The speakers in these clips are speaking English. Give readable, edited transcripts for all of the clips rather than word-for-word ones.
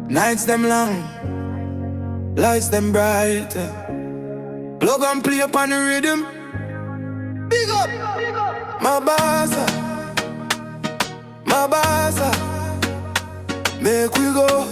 Nights them long, lights them bright. Plug and play upon the rhythm. Big up, Mabasa, Mabasa. Make we go.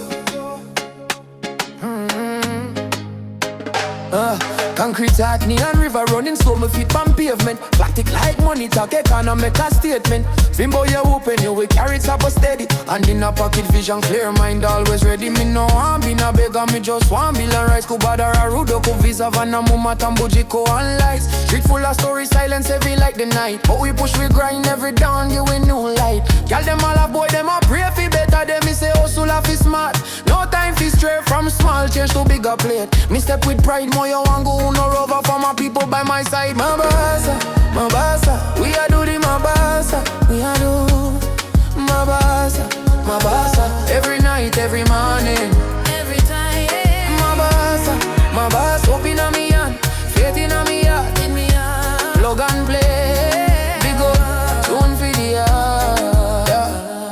Concrete heart, neon river running slow, my feet on pavement. Plastic like money talk, economic a statement. Fimbo you open, you will carry it up a steady. And in a pocket vision, clear mind always ready. Me no want be no beggar, me just want bill and rice. Kubada Rudoko, Visa, Vanamuma, Tambujiko and lights. Street full of stories, silence heavy like the night. But we push, we grind every dawn, you in new light. Girl them all a boy, them a pray for better. Them me say hustle off is smart. No time for stray from small change to bigger plate. Me step with pride, more you want go no rover for my people by my side. Mabasa, Mabasa, we a do the Mabasa. We a do Mabasa, Mabasa. Every night, every morning, every time. Mabasa, Mabasa. Hope in a me hand, faith in a me heart. Plug and play, big up, tune for the heart.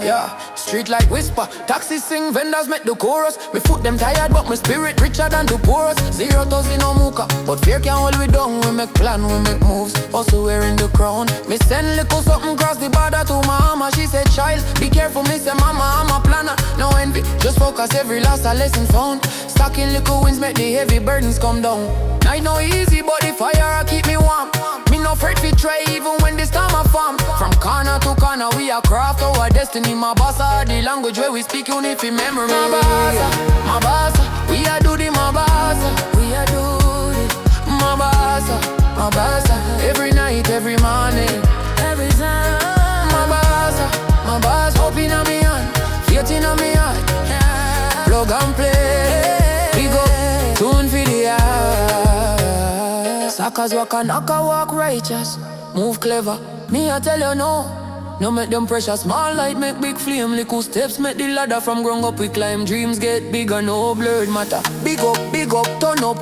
Yeah. Street like whisper, taxi sing, vendors make the chorus. Me foot them tired, but my spirit richer than the poorest. 0,000 no muka, but fear can't hold we down. We make plan, we make moves, also wearing the crown. Me send little something cross the border to my mama. She said, child, be careful, me say mama, I'm a planner. No envy, just focus, every loss a lesson found. Stacking little wins make the heavy burdens come down. Night no easy, but the fire keep me warm. Me no afraid to try even when this time I farm. From corner to corner we are craft our destiny. Mabasa, the language where we speak unif in memory. Mabasa, Mabasa, we are do the Mabasa. We are do the Mabasa, Mabasa. Every night, every morning, every time. Mabasa, Mabasa. Hope in a me hand, faith in a me heart. Plug and play, we go tune for the heart. Suckers walk and knocker walk righteous. Move clever, me I tell you no. No make them pressure, small light make big flame. Little steps make the ladder from ground up we climb. Dreams get bigger, no blurred matter. Big up, turn up,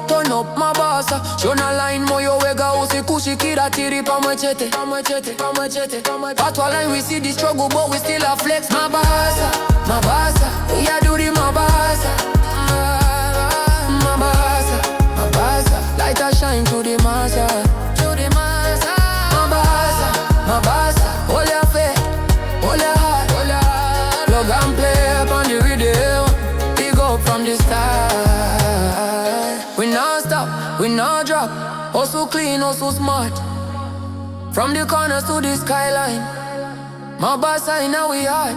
Mabasa. Shona line moyo wega usi kushikira tiri pa machete. Patwa line we see the struggle but we still a flex. Mabasa, Mabasa, we a do the Mabasa. Mabasa, Mabasa, light a shine to the massa. Mabasa, Mabasa, hold your faith, hold your heart, plug and play upon the rhythm. Big up from the start. We not stop, we not drop. Also clean, also smart. From the corners to the skyline. Mabasa in our heart.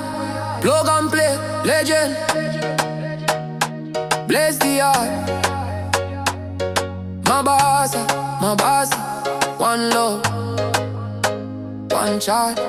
Plug and play, legend. Bless the heart. Mabasa, Mabasa. One love, one child.